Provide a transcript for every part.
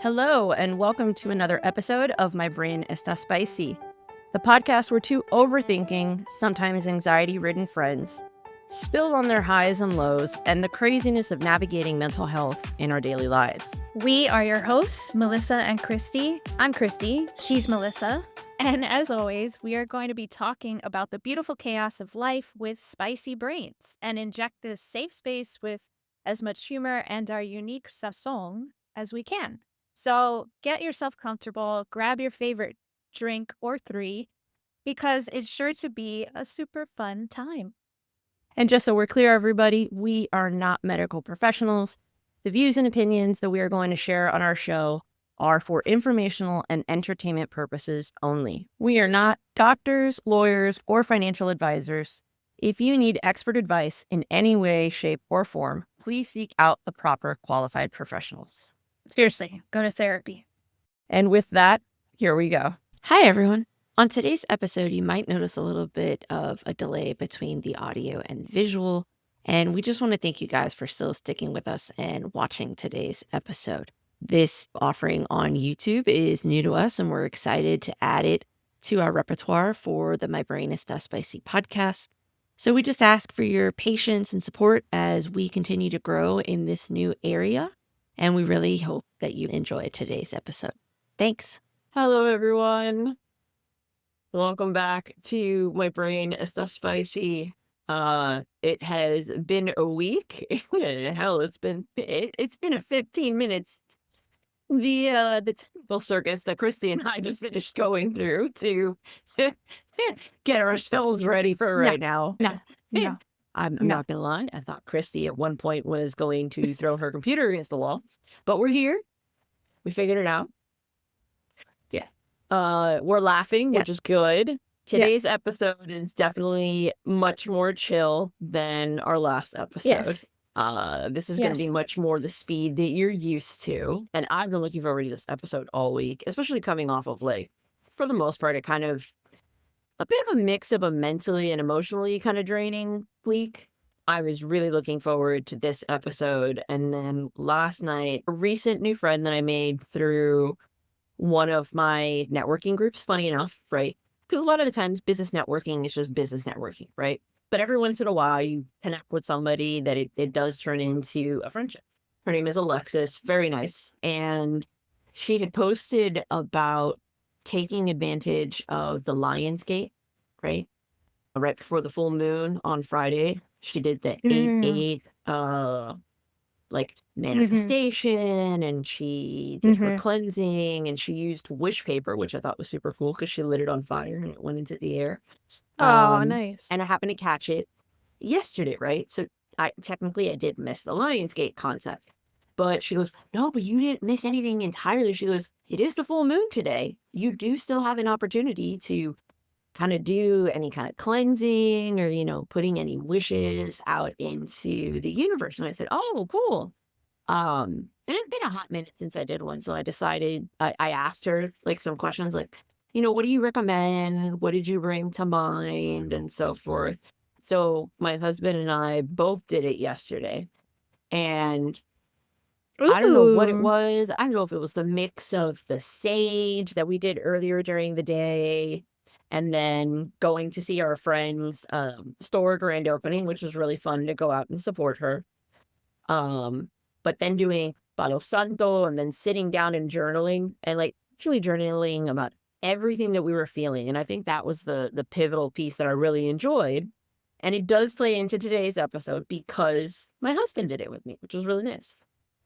Hello, and welcome to another episode of My Brain Está Spicy, the podcast where two overthinking, sometimes anxiety-ridden friends spill on their highs and lows and the craziness of navigating mental health in our daily lives. We are your hosts, Melissa and Christy. I'm Christy. She's Melissa. And as always, we are going to be talking about the beautiful chaos of life with spicy brains and inject this safe space with as much humor and our unique sazon as we can. So get yourself comfortable, grab your favorite drink or three, because it's sure to be a super fun time. And just so we're clear, everybody, we are not medical professionals. The views and opinions that we are going to share on our show are for informational and entertainment purposes only. We are not doctors, lawyers, or financial advisors. If you need expert advice in any way, shape, or form, please seek out the proper qualified professionals. Seriously, go to therapy. And with that, here we go. Hi, everyone. On today's episode, you might notice a little bit of a delay between the audio and visual, and we just want to thank you guys for still sticking with us and watching today's episode. This offering on YouTube is new to us, and we're excited to add it to our repertoire for the My Brain Está Spicy podcast. So we just ask for your patience and support as we continue to grow in this new area, and we really hope that you enjoy today's episode. Thanks. Hello, everyone. Welcome back to My Brain Está Spicy. It has been a week. Hell, it's been a 15 minutes. The typical circus that Christy and I just finished going through to get ourselves ready for right now. No. I'm not gonna lie. I thought Christy at one point was going to throw her computer against the wall, but we're here. We figured it out. We're laughing, which is good. Today's episode is definitely much more chill than our last episode. This is going to be much more the speed that you're used to. And I've been looking forward to this episode all week, especially coming off of, like, for the most part, a kind of a bit of a mix of a mentally and emotionally kind of draining week. I was really looking forward to this episode. And then last night, a recent new friend that I made through one of my networking groups, funny enough, right? Because a lot of the times business networking is just business networking, right? But every once in a while you connect with somebody that it does turn into a friendship. Her name is Alexis, very nice. And she had posted about taking advantage of the Lionsgate, right? Right before the full moon on Friday. She did the 8/8 like manifestation, and she did her cleansing, and she used wish paper, which I thought was super cool because she lit it on fire and it went into the air. Nice. And I happened to catch it yesterday, right? So I did miss the Lionsgate concept. But she goes, no, but you didn't miss anything entirely. She goes, it is the full moon today. You do still have an opportunity to kind of do any kind of cleansing or, putting any wishes out into the universe. And I said, oh, cool. And it's been a hot minute since I did one. So I decided, I asked her like some questions like, what do you recommend? What did you bring to mind? And so forth. So my husband and I both did it yesterday. And I don't know what it was. I don't know if it was the mix of the sage that we did earlier during the day, and then going to see our friend's store grand opening, which was really fun to go out and support her. But then doing Palo Santo and then sitting down and journaling, and like truly journaling about everything that we were feeling. And I think that was the pivotal piece that I really enjoyed. And it does play into today's episode because my husband did it with me, which was really nice.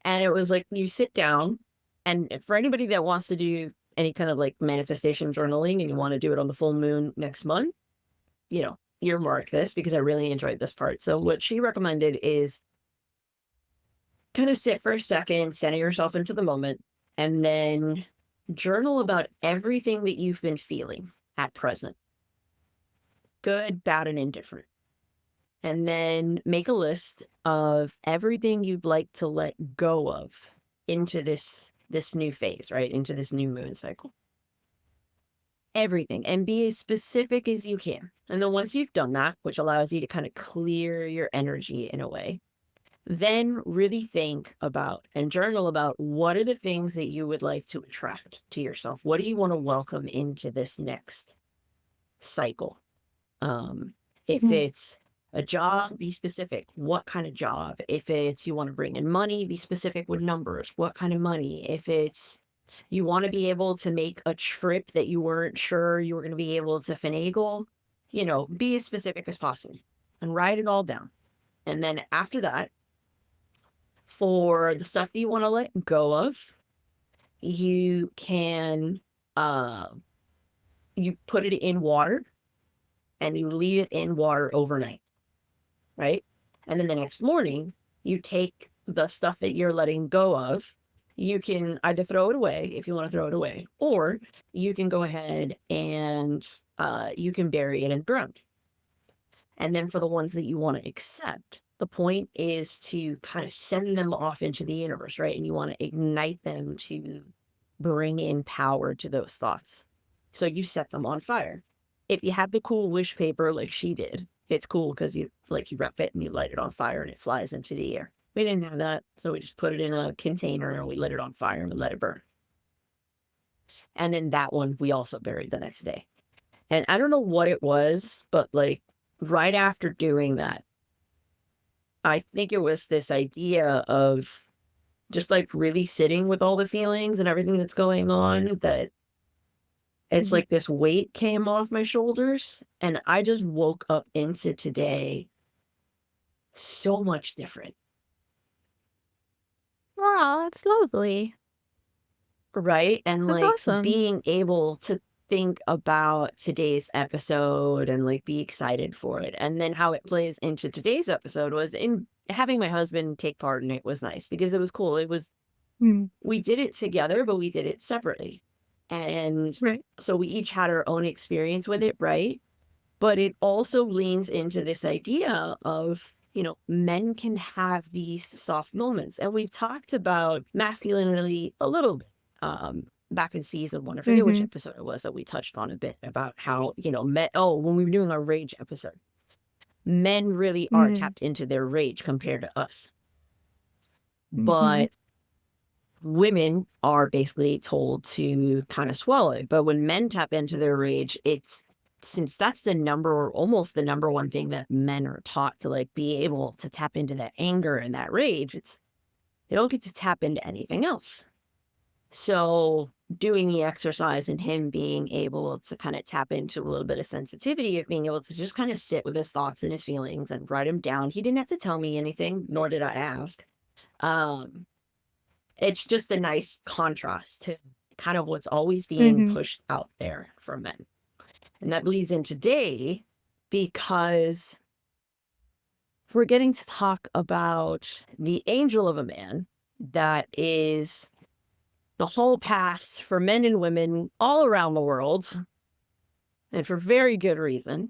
And it was like you sit down, and for anybody that wants to do any kind of like manifestation journaling and you want to do it on the full moon next month, earmark this because I really enjoyed this part. So what she recommended is kind of sit for a second, center yourself into the moment, and then journal about everything that you've been feeling at present. Good, bad, and indifferent. And then make a list of everything you'd like to let go of into this new phase, right? Into this new moon cycle. Everything. And be as specific as you can. And then once you've done that, which allows you to kind of clear your energy in a way, Then really think about and journal about what are the things that you would like to attract to yourself? What do you want to welcome into this next cycle? If Mhm. it's a job, be specific. What kind of job? If it's you want to bring in money, be specific with numbers. What kind of money? If it's you want to be able to make a trip that you weren't sure you were going to be able to finagle, be as specific as possible and write it all down. And then after that, for the stuff that you want to let go of, you can uh you put it in water and you leave it in water overnight, right? And then the next morning, you take the stuff that you're letting go of. You can either throw it away if you want to throw it away, or you can go ahead and you can bury it in the ground. And then for the ones that you want to accept, the point is to kind of send them off into the universe, right? And you want to ignite them to bring in power to those thoughts. So you set them on fire. If you have the cool wish paper like she did, it's cool because you wrap it and you light it on fire and it flies into the air. We didn't have that, so we just put it in a container and we lit it on fire and we let it burn. And then that one we also buried the next day. And I don't know what it was, but right after doing that, I think it was this idea of just really sitting with all the feelings and everything that's going on, that it's Mhm. like this weight came off my shoulders and I just woke up into today so much different, Wow, that's lovely. right? And That's awesome. being able to think about today's episode and be excited for it. And then how it plays into today's episode was in having my husband take part in it was nice because it was cool. Mm. We did it together, but we did it separately. And Right. so we each had our own experience with it, right? But it also leans into this idea of, men can have these soft moments. And we've talked about masculinity a little bit back in season one. I forget which Mhm. episode it was that we touched on a bit about how, men, when we were doing our rage episode, men really are Mhm. tapped into their rage compared to us. Mhm. But women are basically told to kind of swallow it. But when men tap into their rage, it's since that's almost the number one thing that men are taught to be able to tap into that anger and that rage, they don't get to tap into anything else. So doing the exercise and him being able to kind of tap into a little bit of sensitivity of being able to just kind of sit with his thoughts and his feelings and write them down. He didn't have to tell me anything, nor did I ask. Um, it's just a nice contrast to kind of what's always being Mhm. pushed out there for men. And that bleeds in today because we're getting to talk about the angel of a man that is the whole pass for men and women all around the world, and for very good reason.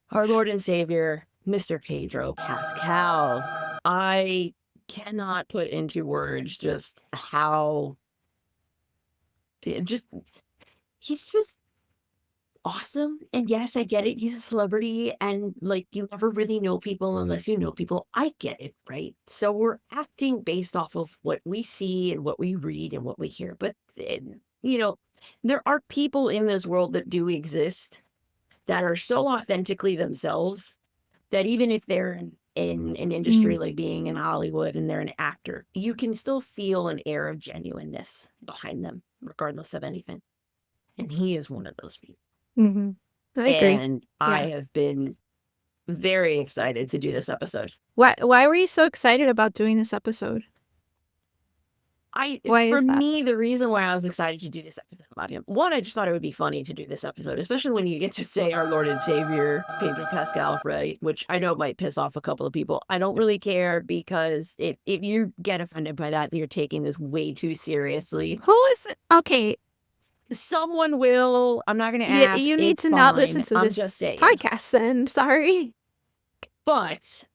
Our Lord and Savior, Mr. Pedro Pascal. I cannot put into words just how just he's just awesome. And yes, I get it. He's a celebrity and you never really know people unless you know people. I get it, right? So we're acting based off of what we see and what we read and what we hear. But you know, there are people in this world that do exist that are so authentically themselves that even if they're in an industry Mm. like being in Hollywood and they're an actor, you can still feel an air of genuineness behind them, regardless of anything. And he is one of those people. Mhm. I agree. And I Yeah. have been very excited to do this episode. Why were you so excited about doing this episode? Why For is that? me, the reason why I was excited to do this episode about him, one, I just thought it would be funny to do this episode, especially when you get to say our Lord and Savior, Pedro Pascal, right? Which I know might piss off a couple of people. I don't really care because if you get offended by that, you're taking this way too seriously. Who is it? Okay, Someone will. I'm not going to ask. you need It's to not listen fine. to I'm just this saying. podcast then. Sorry. But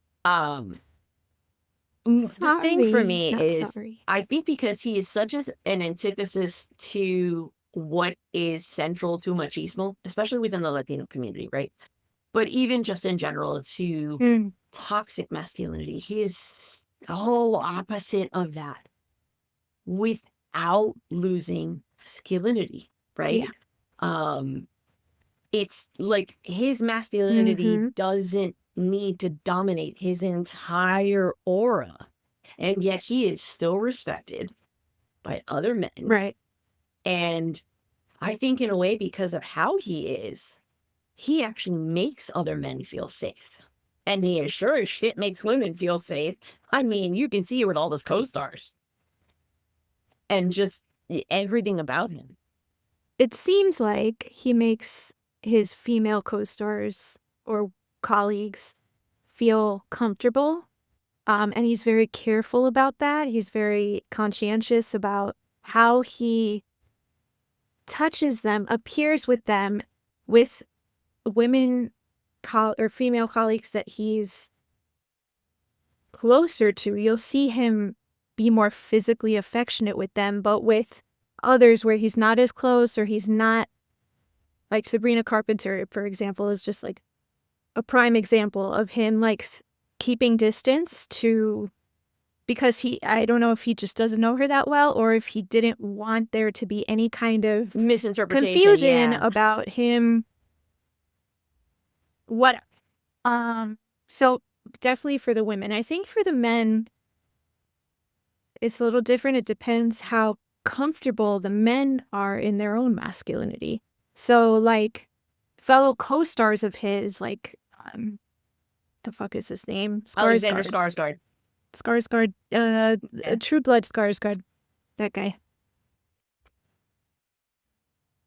the thing for Sorry. me Not is, sorry. I think because he is such an antithesis to what is central to machismo, especially within the Latino community, right? But even just in general, to Mm. toxic masculinity. He is so opposite of that without losing masculinity, right? Um, it's like his masculinity doesn't need to dominate his entire aura, and yet he is still respected by other men. Right. And I think in a way, because of how he actually makes other men feel safe. And he is sure as shit makes women feel safe. I mean, you can see it with all his co-stars. And just everything about him. It seems like he makes his female co-stars or colleagues feel comfortable. And he's very careful about that. He's very conscientious about how he touches them, appears with them, with women or female colleagues that he's closer to. You'll see him be more physically affectionate with them, but with others where he's not as close, or he's not, like Sabrina Carpenter, for example, is just like a prime example of him like keeping distance to, because I don't know if he just doesn't know her that well, or if he didn't want there to be any kind of misinterpretation, confusion about him. What? So definitely for the women. I think for the men, it's a little different. It depends how comfortable the men are in their own masculinity. So like fellow co-stars of his, like the fuck is his name? Alexander Skarsgård. Skarsgård, True Blood Skarsgård, that guy.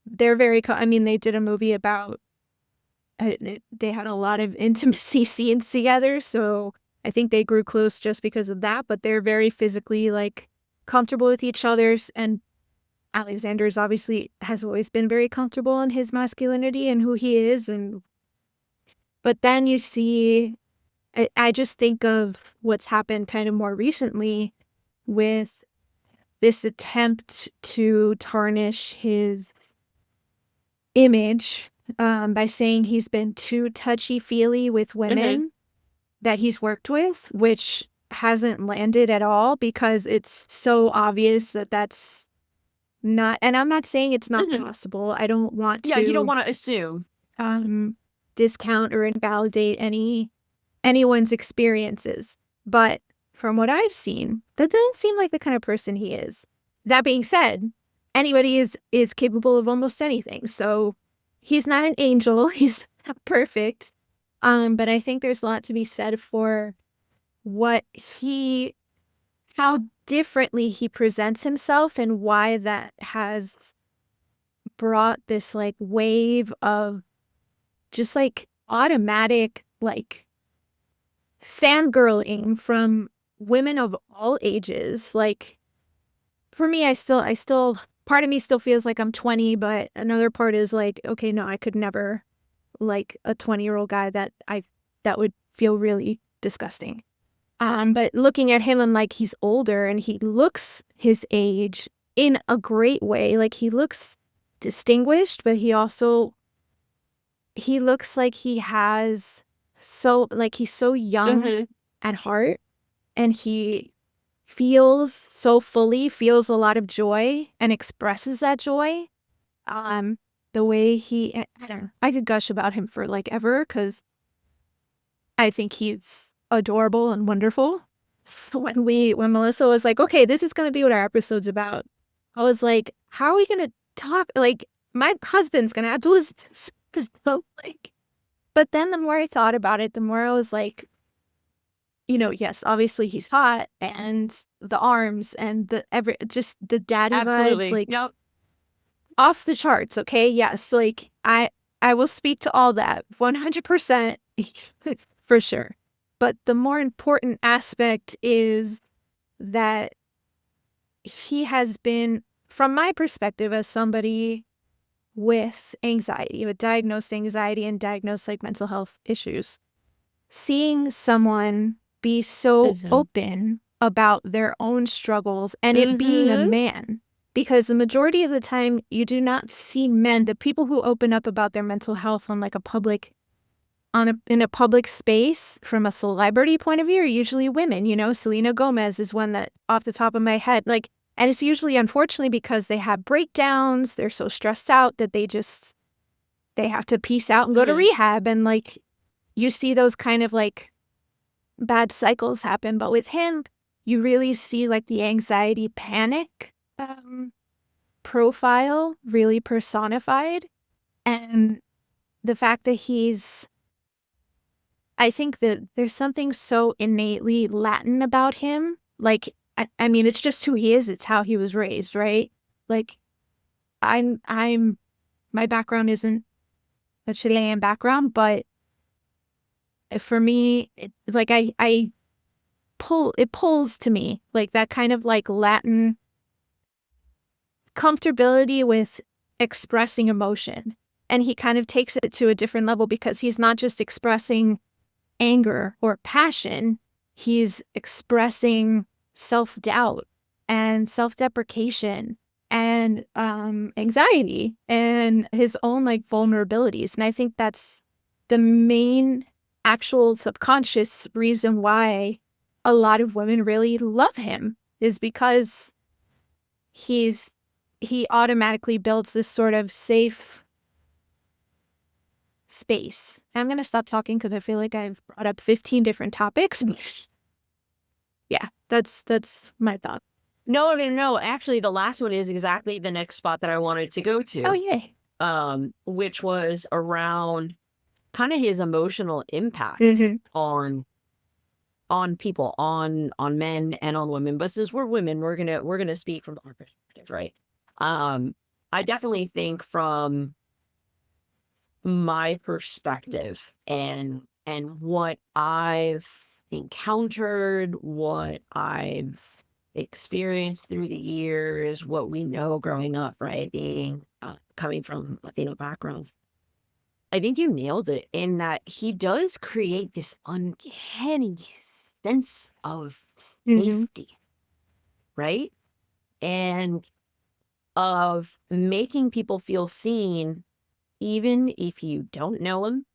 They're very, I mean, they did a movie about, they had a lot of intimacy scenes together, so I think they grew close just because of that, but they're very physically, like, comfortable with each other's, and Alexander's obviously has always been very comfortable in his masculinity and who he is, but then you see, I just think of what's happened kind of more recently with this attempt to tarnish his image by saying he's been too touchy-feely with women that he's worked with, which hasn't landed at all because it's so obvious that that's not, and I'm not saying it's not possible. I don't want to. Yeah, you don't want to assume. Discount or invalidate anyone's experiences. But from what I've seen, that doesn't seem like the kind of person he is. That being said, anybody is capable of almost anything. So he's not an angel. He's not perfect. But I think there's a lot to be said for how differently he presents himself and why that has brought this like wave of just like automatic like fangirling from women of all ages. Like for me, I still part of me still feels like I'm 20, but another part is like, okay, no, I could never like a 20-year-old guy that would feel really disgusting. But looking at him, I'm like, he's older and he looks his age in a great way. Like he looks distinguished, but he looks like he's so young at heart, and he feels a lot of joy and expresses that joy. The way I don't know, I could gush about him for like ever because I think he's adorable and wonderful. When Melissa was like, okay, this is going to be what our episode's about, I was like, how are we going to talk? Like, my husband's going to have to listen to this. But then the more I thought about it, the more I was like, yes, obviously he's hot, and the arms and just the daddy vibes, like off the charts. Okay. Yes. Like I will speak to all that 100% for sure. But the more important aspect is that he has been, from my perspective as somebody with anxiety, with diagnosed anxiety and diagnosed like mental health issues, seeing someone be so open about their own struggles and it being a man, because the majority of the time you do not see men, the people who open up about their mental health on like a public in a public space from a celebrity point of view are usually women. You know, Selena Gomez is one that off the top of my head, like, and it's usually unfortunately because they have breakdowns. They're so stressed out that they have to peace out and go to rehab. And like, you see those kind of like bad cycles happen. But with him, you really see like the anxiety panic profile really personified. And the fact that I think that there's something so innately Latin about him. Like, I mean, it's just who he is. It's how he was raised, right? Like, my background isn't a Chilean background, but for me, it pulls to me, like that kind of like Latin comfortability with expressing emotion. And he kind of takes it to a different level because he's not just expressing anger or passion, he's expressing self-doubt and self-deprecation and anxiety and his own like vulnerabilities. And I think that's the main actual subconscious reason why a lot of women really love him, is because he automatically builds this sort of safe space. I'm going to stop talking because I feel like I've brought up 15 different topics. Yeah, that's my thought. No. Actually, the last one is exactly the next spot that I wanted to go to. Oh, yay. Which was around kind of his emotional impact on people, on men and on women. But since we're women, we're gonna speak from our perspective, right? I definitely think from my perspective and what I've encountered, what I've experienced through the years, what we know growing up, right? Being coming from Latino backgrounds. I think you nailed it in that he does create this uncanny sense of safety, right? And of making people feel seen, even if you don't know him,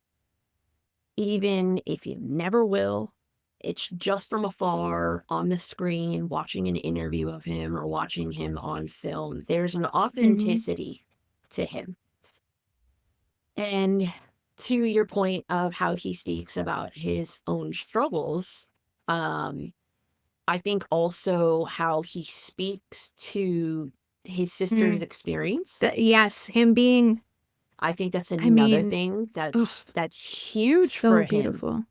even if you never will. It's just from afar on the screen, watching an interview of him or watching him on film. There's an authenticity to him. And to your point of how he speaks about his own struggles, I think also how he speaks to his sister's experience. Yes, him being, I think that's another thing that's huge so for him. beautiful.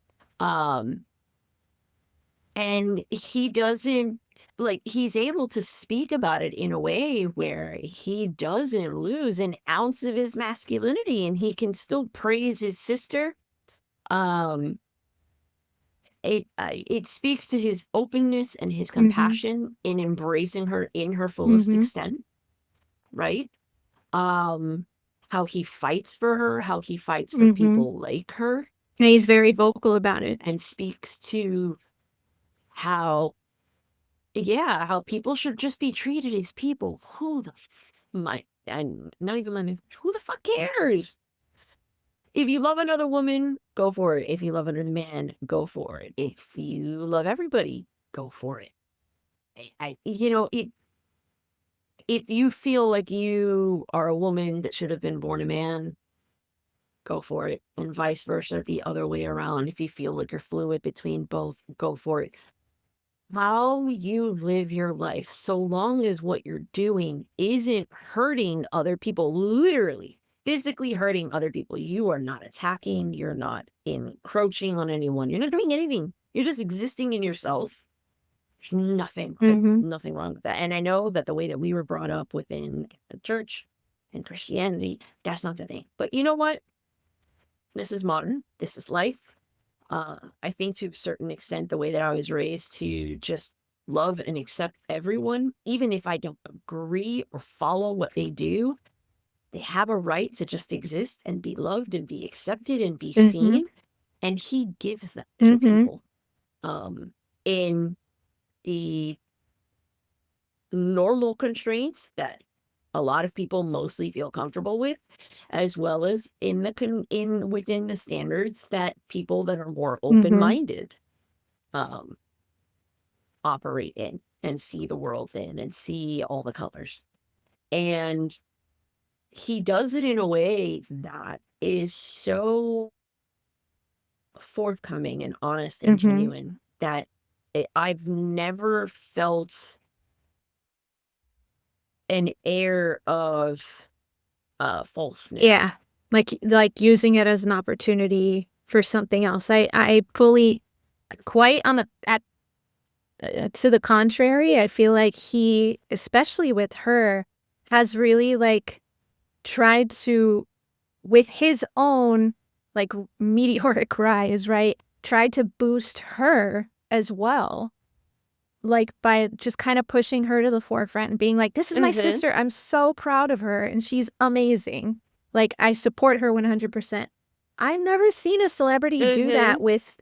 And he doesn't, like, he's able to speak about it in a way where he doesn't lose an ounce of his masculinity, and he can still praise his sister. It speaks to his openness and his compassion in embracing her in her fullest extent, right? How he fights for her, how he fights for people like her. And he's very vocal about it. And speaks to how people should just be treated as people. Who the fuck cares? If you love another woman, go for it. If you love another man, go for it. If you love everybody, go for it. If you feel like you are a woman that should have been born a man, go for it. And vice versa, the other way around. If you feel like you're fluid between both, go for it. How you live your life, so long as what you're doing isn't hurting other people, literally, physically hurting other people. You are not attacking, you're not encroaching on anyone, you're not doing anything. You're just existing in yourself. There's nothing, nothing wrong with that. And I know that the way that we were brought up within the church and Christianity, that's not the thing. But you know what? This is modern. This is life. I think to a certain extent, the way that I was raised to just love and accept everyone, even if I don't agree or follow what they do, they have a right to just exist and be loved and be accepted and be seen. And he gives that to people in the normal constraints that a lot of people mostly feel comfortable with, as well as within the standards that people that are more open-minded operate in and see the world in and see all the colors. And he does it in a way that is so forthcoming and honest and genuine that I've never felt an air of falseness. Yeah. Like using it as an opportunity for something else. I fully quite on the at to the contrary, I feel like he, especially with her, has really like tried to, with his own like meteoric rise, right? Tried to boost her as well. Like by just kind of pushing her to the forefront and being like, this is my sister. I'm so proud of her and she's amazing. Like I support her 100%. I've never seen a celebrity do that with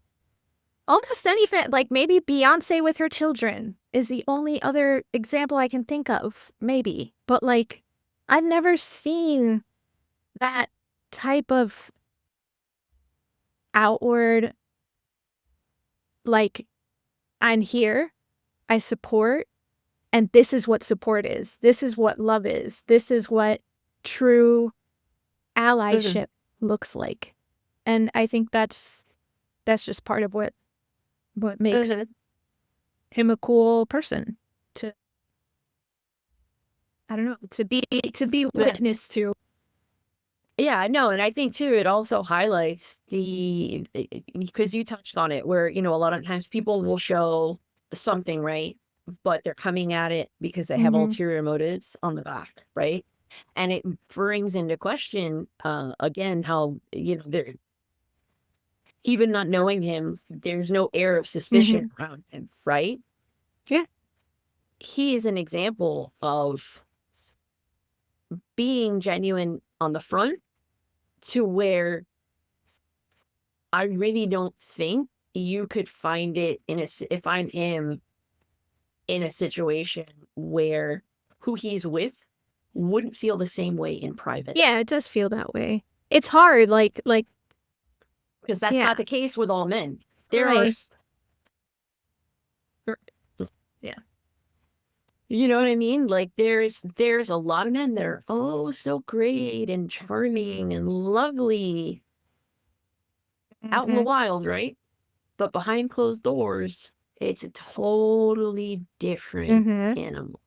almost any like maybe Beyonce with her children is the only other example I can think of, maybe. But like, I've never seen that type of outward, like, I'm here, I support, and this is what support is. This is what love is. This is what true allyship looks like. And I think that's just part of what makes him a cool person to, I don't know, to be witness to. Yeah, no, and I think too, it also highlights because you touched on it, where, a lot of times people will show something, right? But they're coming at it because they have ulterior motives on the back, right? And it brings into question, again, how, they're even not knowing him, there's no air of suspicion around him, right? Yeah. He is an example of being genuine on the front, to where I really don't think you could find him in a situation where who he's with wouldn't feel the same way in private. Yeah, it does feel that way. It's hard, like because that's not the case with all men. There are, yeah. You know what I mean? Like there's a lot of men that are so great and charming and lovely out in the wild, right? But behind closed doors, it's a totally different animal.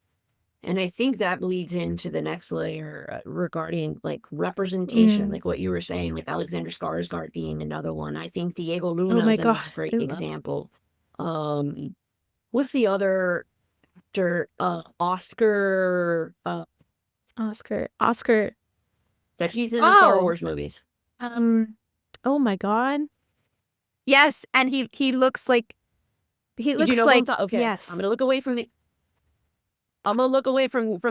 And I think that leads into the next layer regarding like representation, like what you were saying, with Alexander Skarsgård being another one. I think Diego Luna is a great example. What's the other Oscar that he's in the Star Wars movies? Oh my God. Yes, and he looks like okay. Yes. I'm gonna look away from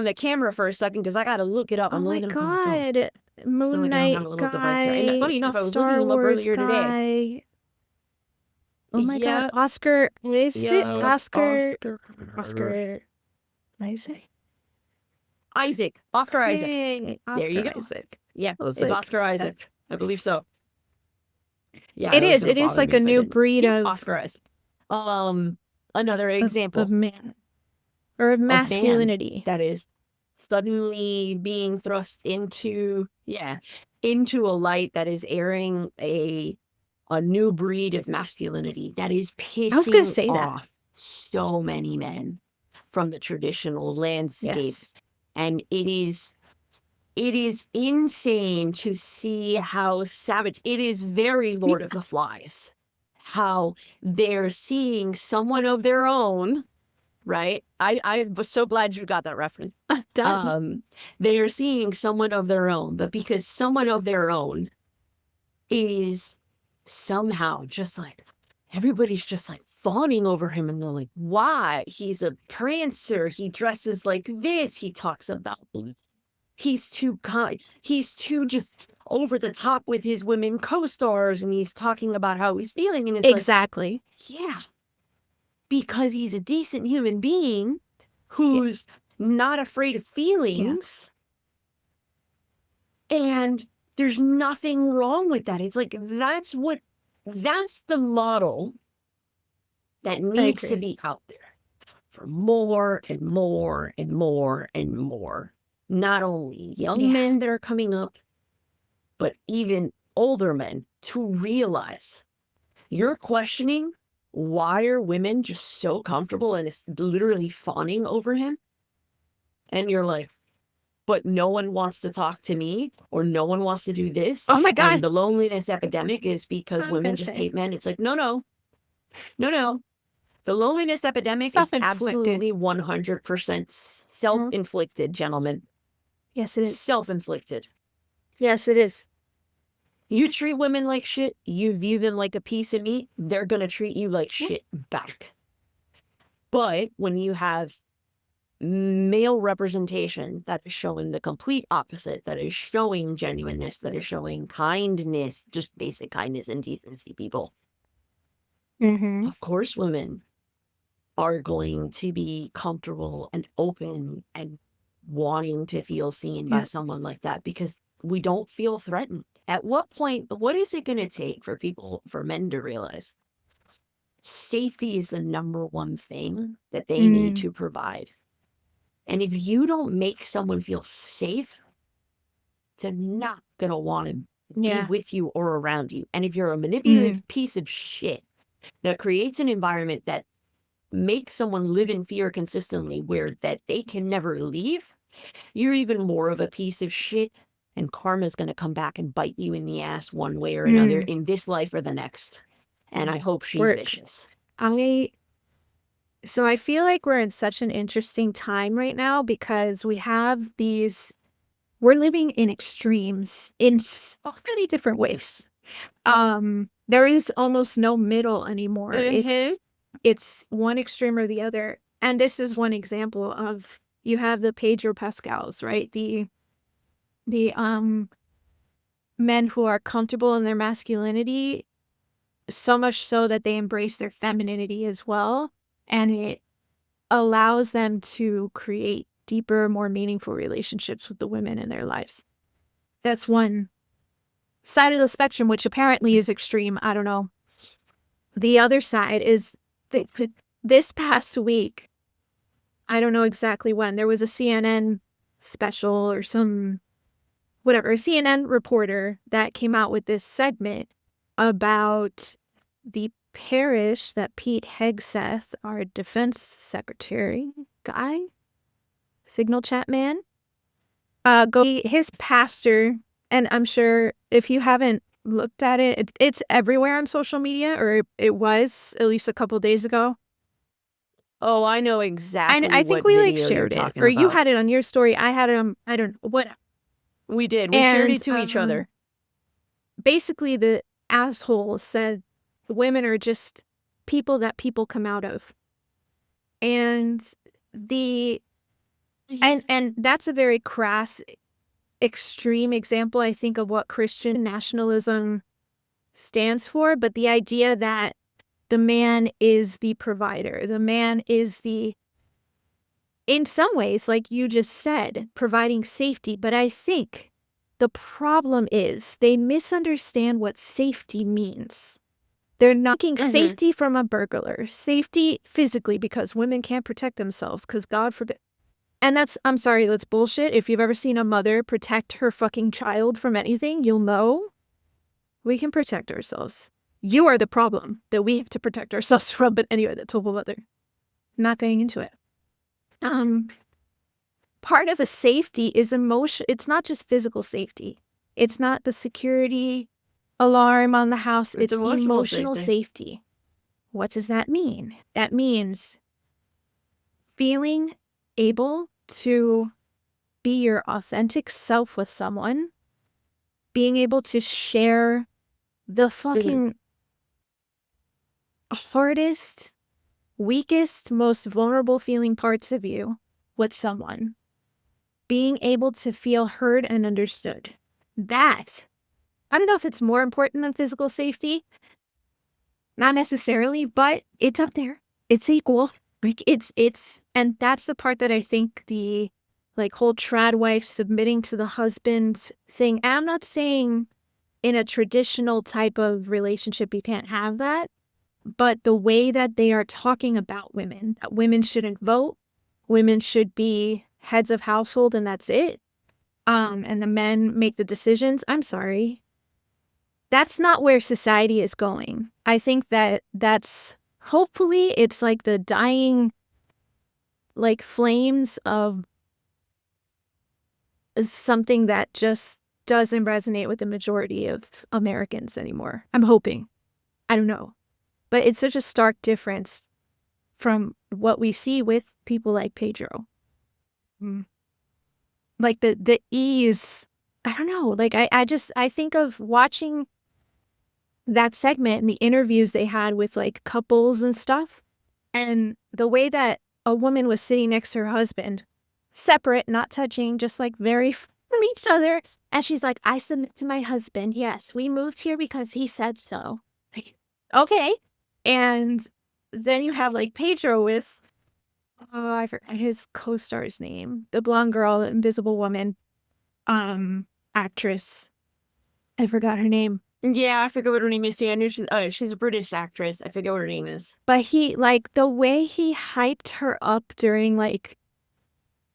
the camera for a second because I gotta look it up. Oh my God. Moon Knight guy. And funny enough, I was Star looking him up Wars earlier today. Oh my God. Oscar. Is it Oscar? Isaac. Oscar Isaac. Hey, There you go. Isaac. Yeah, it's Oscar Isaac. I believe so. Yeah, it is. It is like a new breed of Oscar Isaac. Another example of man, or of masculinity that is suddenly being thrust into a light that is airing a new breed of masculinity that is pissing off so many men from the traditional landscape. Yes. And it is insane to see how savage it is. Very Lord of the Flies, how they're seeing someone of their own, right? I was so glad you got that reference. They are seeing someone of their own, but because someone of their own is somehow just like, everybody's just like fawning over him, and they're like, why? He's a prancer, he dresses like this, he talks about, he's too kind, he's too just over the top with his women co-stars, and he's talking about how he's feeling, and it's exactly like, yeah, because he's a decent human being who's not afraid of feelings. And there's nothing wrong with that. It's like, that's the model that needs to be out there for more and more and more and more. Not only young men that are coming up, but even older men, to realize you're questioning why are women just so comfortable and it's literally fawning over him. And you're like, but no one wants to talk to me, or no one wants to do this. Oh my God. And the loneliness epidemic is because women just hate men. It's like, no. The loneliness epidemic is absolutely 100% self-inflicted, gentlemen. Yes, it is. Self-inflicted. Yes, it is. You treat women like shit, you view them like a piece of meat, they're gonna treat you like shit back. But when you have male representation that is showing the complete opposite, that is showing genuineness, that is showing kindness, just basic kindness and decency, people, of course women are going to be comfortable and open and wanting to feel seen by someone like that, because we don't feel threatened. At what point, what is it going to take for men to realize safety is the number one thing that they need to provide? And if you don't make someone feel safe, they're not going to want to be with you or around you. And if you're a manipulative piece of shit that creates an environment that makes someone live in fear consistently, where that they can never leave, you're even more of a piece of shit, and karma's going to come back and bite you in the ass one way or another in this life or the next. And I hope she's vicious. So I feel like we're in such an interesting time right now, because we're living in extremes in so many different ways. There is almost no middle anymore. It's one extreme or the other. And this is one example of, you have the Pedro Pascals, right? The men who are comfortable in their masculinity, so much so that they embrace their femininity as well. And it allows them to create deeper, more meaningful relationships with the women in their lives. That's one side of the spectrum, which apparently is extreme. I don't know. The other side is this past week, I don't know exactly when, there was a CNN special or a CNN reporter that came out with this segment about the parish that Pete Hegseth, our defense secretary guy, signal chat man, his pastor, and I'm sure if you haven't looked at it, it's everywhere on social media, or it was at least a couple days ago. Oh, I know exactly. I think we shared it, or you had it on your story. I had it on, I don't know what. We did. We shared it to each other. Basically, the asshole said women are just people that people come out of. And and that's a very crass, extreme example, I think, of what Christian nationalism stands for. But the idea that the man is the provider, the man is in some ways, like you just said, providing safety. But I think the problem is they misunderstand what safety means. They're not taking safety from a burglar, safety physically, because women can't protect themselves, because God forbid. And I'm sorry, that's bullshit. If you've ever seen a mother protect her fucking child from anything, you'll know we can protect ourselves. You are the problem that we have to protect ourselves from. But anyway, that's a whole other. Not getting into it. Part of the safety is emotion. It's not just physical safety. It's not the security alarm on the house. It's emotional safety. What does that mean? That means feeling able to be your authentic self with someone, being able to share the fucking hardest, weakest, most vulnerable feeling parts of you with someone, being able to feel heard and understood. That, I don't know if it's more important than physical safety. Not necessarily, but it's up there. It's equal. Like it's, and that's the part that I think the like whole trad wife submitting to the husband thing. And I'm not saying in a traditional type of relationship you can't have that, but the way that they are talking about women, that women shouldn't vote, women should be heads of household and that's it. And the men make the decisions. I'm sorry. That's not where society is going. I think that that's hopefully it's like the dying like flames of something that just doesn't resonate with the majority of Americans anymore. I'm hoping. I don't know. But it's such a stark difference from what we see with people like Pedro. Like the ease. I don't know. Like I think of watching that segment and the interviews they had with like couples and stuff. And the way that a woman was sitting next to her husband, separate, not touching, just like very from each other. And she's like, I submit to my husband. Yes, we moved here because he said so. Like, okay. And then you have like Pedro with, oh, I forgot his co-star's name, the blonde girl, Invisible Woman, actress. I forgot her name. Yeah, I forget what her name is too. I knew she's a British actress. I forget what her name is. But he, like, the way he hyped her up during, like,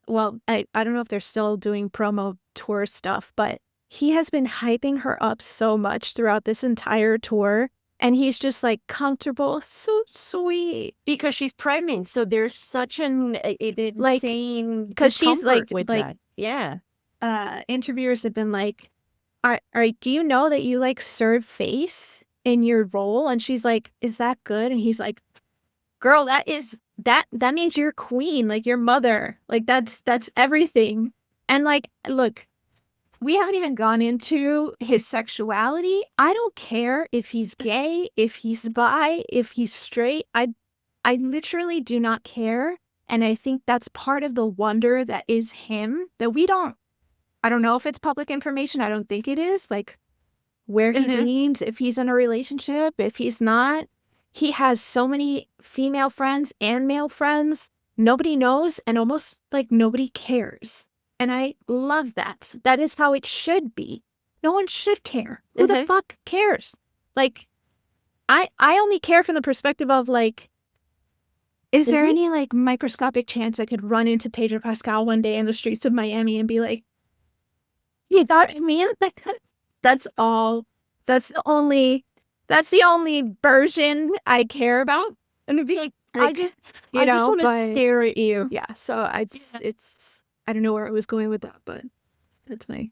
well, I don't know if they're still doing promo tour stuff, but he has been hyping her up so much throughout this entire tour. And he's just, like, comfortable. So sweet. Because she's pregnant, so there's such an Like, insane because she's, like, discomfort with that. Yeah. interviewers have been like, do you know that you like serve face in your role? And she's like, is that good? And he's like, girl, that means you're queen, like your mother. Like that's everything. And like, look, we haven't even gone into his sexuality. I don't care if he's gay, if he's bi, if he's straight. I literally do not care. And I think that's part of the wonder that is him that I don't know if it's public information. I don't think it is. Like where he leans, if he's in a relationship, if he's not. He has so many female friends and male friends. Nobody knows and almost like nobody cares. And I love that. That is how it should be. No one should care. Who the fuck cares? Like, I only care from the perspective of like, is there any like microscopic chance I could run into Pedro Pascal one day in the streets of Miami and be like, you know what I mean? That's all. That's the only version I care about. And it'd be like I just want to stare at you. Yeah. So it's I don't know where I was going with that, but that's my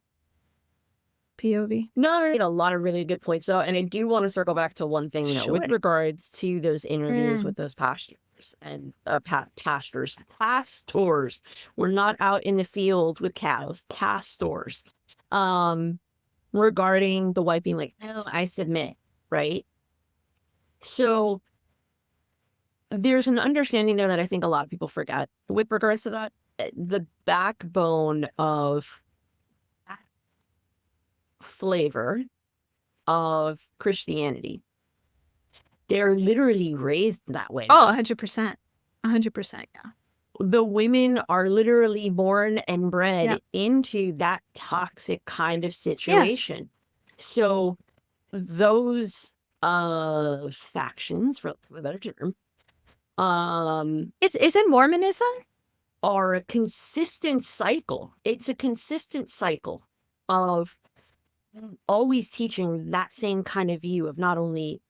POV. No, a lot of really good points though, and I do want to circle back to one thing though, with regards to those interviews with those pastors and pastors. We're not out in the field with cows. Pastors. Regarding the wife being like, "Oh, I submit," right? So there's an understanding there that I think a lot of people forget with regards to that. The backbone of flavor of Christianity, they're literally raised that way. Oh, 100%. 100%, yeah. The women are literally born and bred into that toxic kind of situation. So those factions, for a better term, is it Mormonism? Are a consistent cycle. It's a consistent cycle of always teaching that same kind of view of not only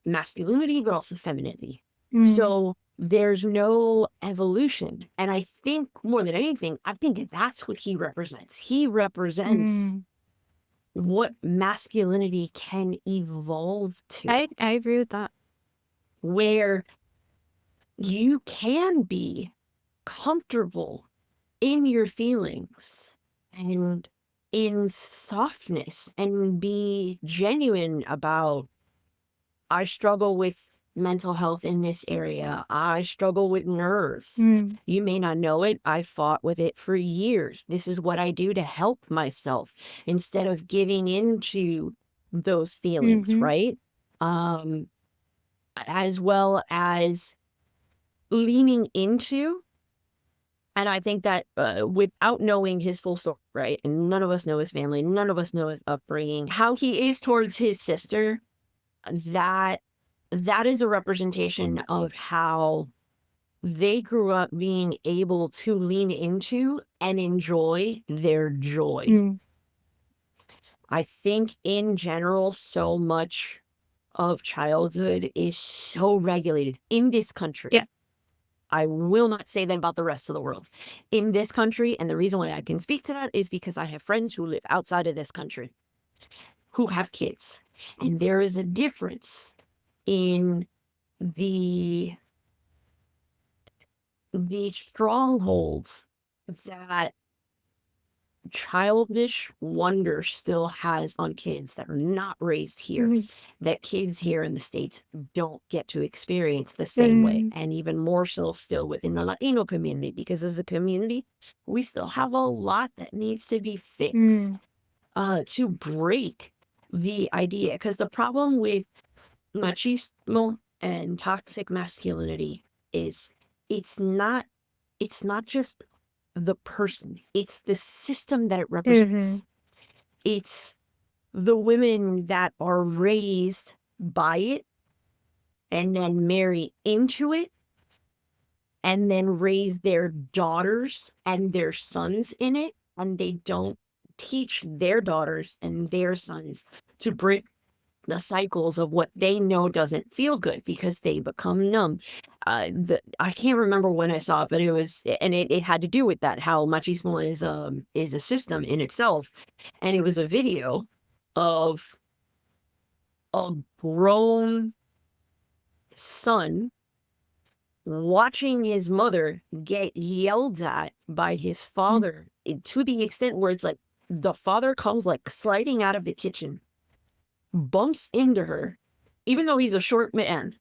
masculinity but also femininity. So there's no evolution. And I think more than anything, I think that's what he represents. He represents what masculinity can evolve to. I agree with that. Where you can be comfortable in your feelings and in softness and be genuine about, I struggle with mental health in this area. I struggle with nerves. You may not know it. I fought with it for years. This is what I do to help myself instead of giving into those feelings, right? As well as leaning into And I think that without knowing his full story, right? And none of us know his family, none of us know his upbringing, how he is towards his sister, that is a representation of how they grew up being able to lean into and enjoy their joy. Mm. I think in general, so much of childhood is so regulated in this country. Yeah. I will not say that about the rest of the world. In this country, and the reason why I can speak to that is because I have friends who live outside of this country who have kids. And there is a difference in the strongholds that childish wonder still has on kids that are not raised here, that kids here in the States don't get to experience the same way. And even more so still within the Latino community, because as a community, we still have a lot that needs to be fixed to break the idea. Because the problem with machismo and toxic masculinity is it's not just the person, it's the system that it represents. It's the women that are raised by it and then marry into it and then raise their daughters and their sons in it, and they don't teach their daughters and their sons to break the cycles of what they know doesn't feel good because they become numb. I can't remember when I saw it, but it had to do with that, how machismo is a system in itself. And it was a video of a grown son watching his mother get yelled at by his father to the extent where it's like the father comes like sliding out of the kitchen, bumps into her, even though he's a short man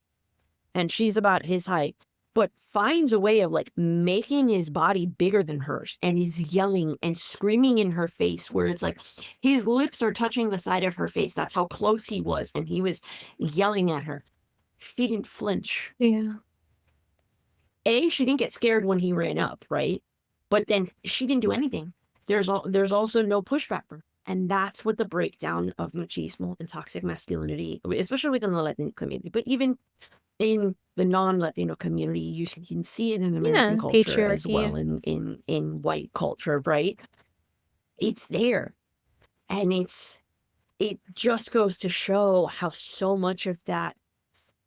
and she's about his height, but finds a way of like making his body bigger than hers and is yelling and screaming in her face, where it's like his lips are touching the side of her face. That's how close he was. And he was yelling at her. She didn't flinch. Yeah. She didn't get scared when he ran up, right? But then she didn't do anything. There's also no pushback for her. And that's what the breakdown of machismo and toxic masculinity, especially within the Latino community, but even in the non-Latino community, you can see it in American culture as well, in white culture, right? It's there. And it just goes to show how so much of that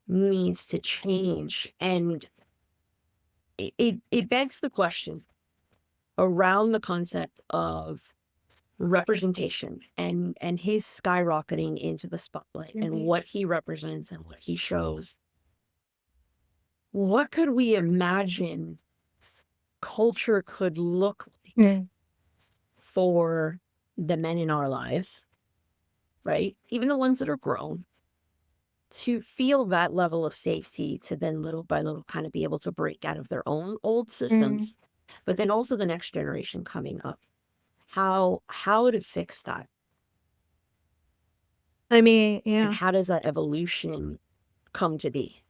needs to change. And it begs the question around the concept of representation and his skyrocketing into the spotlight and what he represents and what he shows. What could we imagine culture could look like for the men in our lives, right? Even the ones that are grown, to feel that level of safety, to then little by little kind of be able to break out of their own old systems, but then also the next generation coming up. How to fix that? I mean, And yeah. how does that evolution come to be?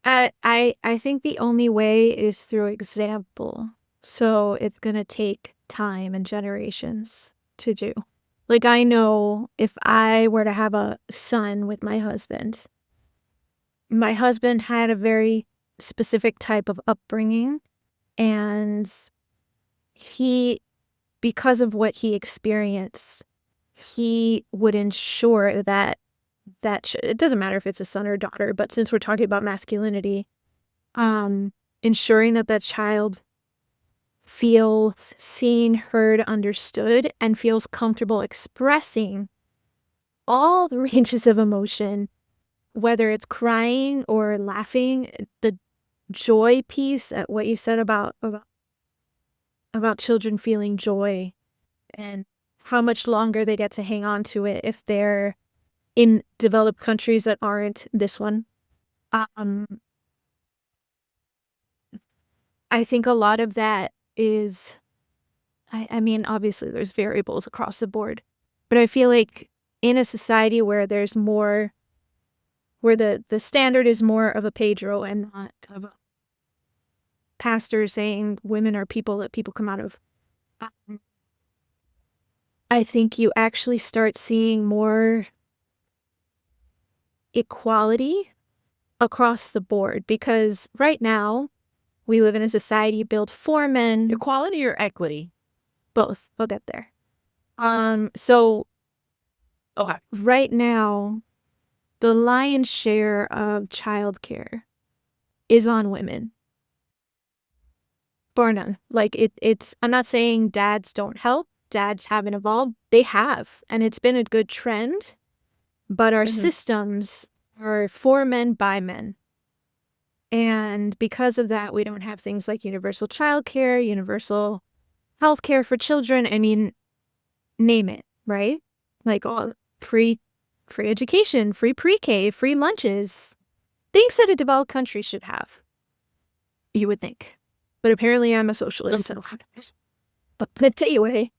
I think the only way is through example. So it's gonna take time and generations to do. Like, I know if I were to have a son with my husband had a very specific type of upbringing, and he, because of what he experienced, he would ensure that it doesn't matter if it's a son or daughter, but since we're talking about masculinity, ensuring that child feels seen, heard, understood, and feels comfortable expressing all the ranges of emotion, whether it's crying or laughing. The joy piece, at what you said about children feeling joy and how much longer they get to hang on to it if they're in developed countries that aren't this one. I think a lot of that is, I mean, obviously there's variables across the board, but I feel like in a society where there's more, where the standard is more of a Pedro and not of pastor saying women are people that people come out of. I think you actually start seeing more equality across the board, because right now we live in a society built for men. Equality or equity? Both. We'll get there. So Okay. right now, the lion's share of childcare is on women. Bar none. Like it's I'm not saying dads don't help. Dads haven't evolved. They have, and it's been a good trend. But our systems are for men by men. And because of that, we don't have things like universal childcare, universal healthcare for children. I mean, name it, right? Like all free education, free pre-K, free lunches, things that a developed country should have. You would think, but apparently I'm a socialist. So. But anyway,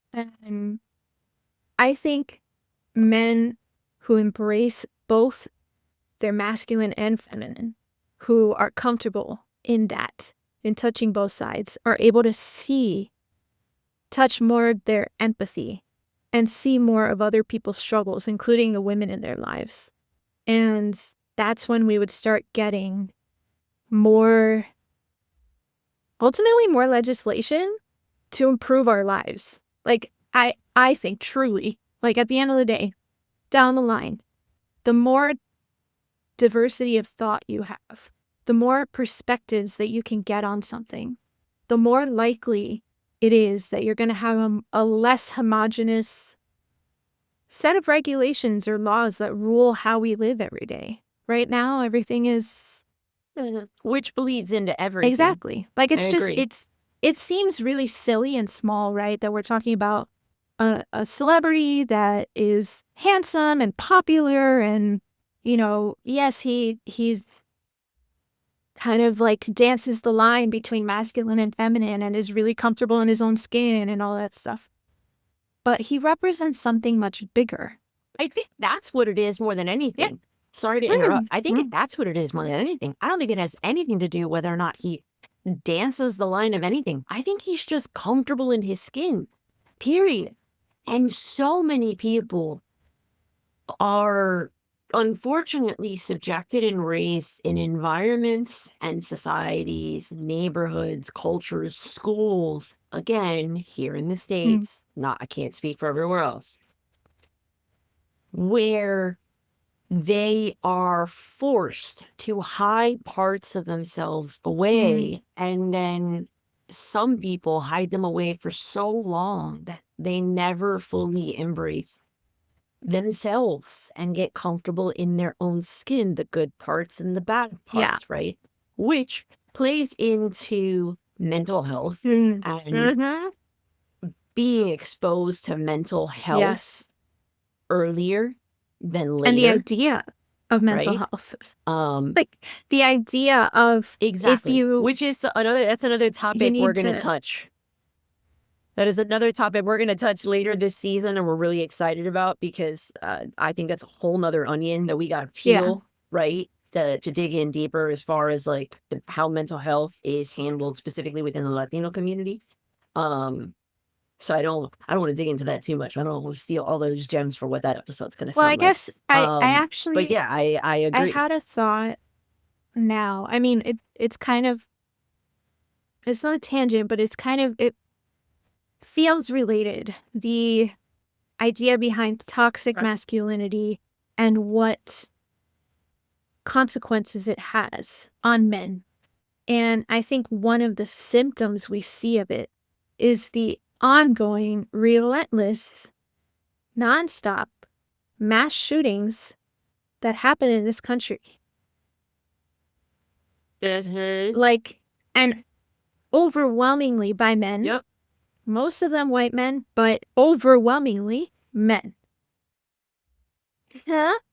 I think men who embrace both their masculine and feminine, who are comfortable in that, in touching both sides, are able to touch more of their empathy and see more of other people's struggles, including the women in their lives. And that's when we would start getting ultimately more legislation to improve our lives. Like, I think truly, like at the end of the day, down the line, the more diversity of thought you have, the more perspectives that you can get on something, the more likely it is that you're going to have a less homogenous set of regulations or laws that rule how we live every day. Right now, everything is... Which bleeds into everything. Exactly. Like, it's just, agree. it seems really silly and small, right? That we're talking about a celebrity that is handsome and popular and, you know, yes, he's kind of like dances the line between masculine and feminine and is really comfortable in his own skin and all that stuff. But he represents something much bigger. I think that's what it is more than anything. Yeah. Sorry to interrupt. I think that's what it is more than anything. I don't think it has anything to do whether or not he dances the line of anything. I think he's just comfortable in his skin, period. And so many people are unfortunately subjected and raised in environments and societies, neighborhoods, cultures, schools, again, here in the States, I can't speak for everywhere else, where they are forced to hide parts of themselves away, and then some people hide them away for so long that they never fully embrace themselves and get comfortable in their own skin, the good parts and the bad parts, right? Which plays into mental health and being exposed to mental health earlier than later. And the idea of mental health. Like the idea of exactly. If you, which is that's another topic we're going to touch. That is another topic we're going to touch later this season, and we're really excited about, because I think that's a whole nother onion that we got to peel, right? To dig in deeper as far as like how mental health is handled specifically within the Latino community. So I don't want to dig into that too much. I don't want to steal all those gems for what that episode's going to sound like. Well, I guess I actually... But yeah, I agree. I had a thought now. I mean, it's kind of... It's not a tangent, but it's kind of... It feels related. The idea behind toxic masculinity and what consequences it has on men. And I think one of the symptoms we see of it is the ongoing, relentless, nonstop mass shootings that happen in this country. Like, and overwhelmingly by men. Yep. Most of them white men, but overwhelmingly men.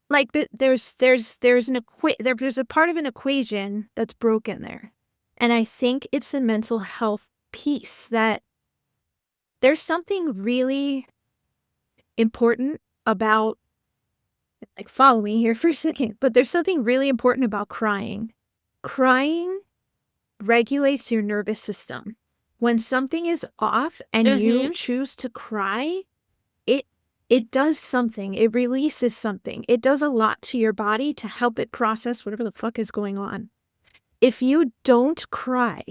Like there's a part of an equation that's broken there. And I think it's a mental health piece, that there's something really important about, like, follow me here for a second, but there's something really important about crying. Crying regulates your nervous system. When something is off and you choose to cry, it does something. It releases something. It does a lot to your body to help it process whatever the fuck is going on. If you don't cry,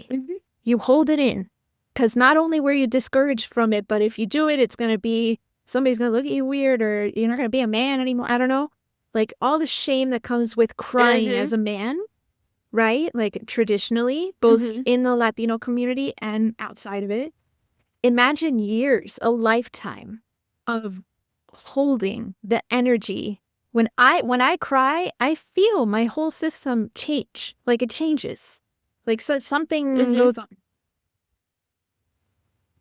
you hold it in. Because not only were you discouraged from it, but if you do it, it's going to be, somebody's going to look at you weird, or you're not going to be a man anymore. I don't know. Like all the shame that comes with crying as a man, right? Like traditionally, both in the Latino community and outside of it. Imagine years, a lifetime of holding the energy. When I cry, I feel my whole system change. Like it changes. Like so something goes on.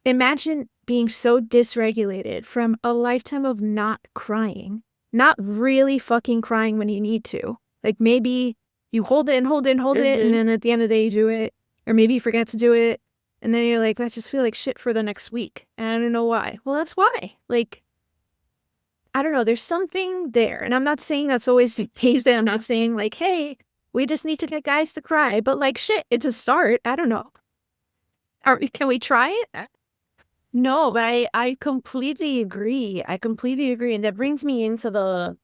Imagine being so dysregulated from a lifetime of not crying, not really fucking crying when you need to. Like maybe you hold it and hold it and hold it, and then at the end of the day you do it, or maybe you forget to do it, and then you're like, I just feel like shit for the next week, and I don't know why. Well, that's why. Like, I don't know. There's something there, and I'm not saying that's always the case. I'm not saying like, hey, we just need to get guys to cry, but like, shit, it's a start. I don't know. Can we try it? No, but I completely agree. I completely agree. And that brings me into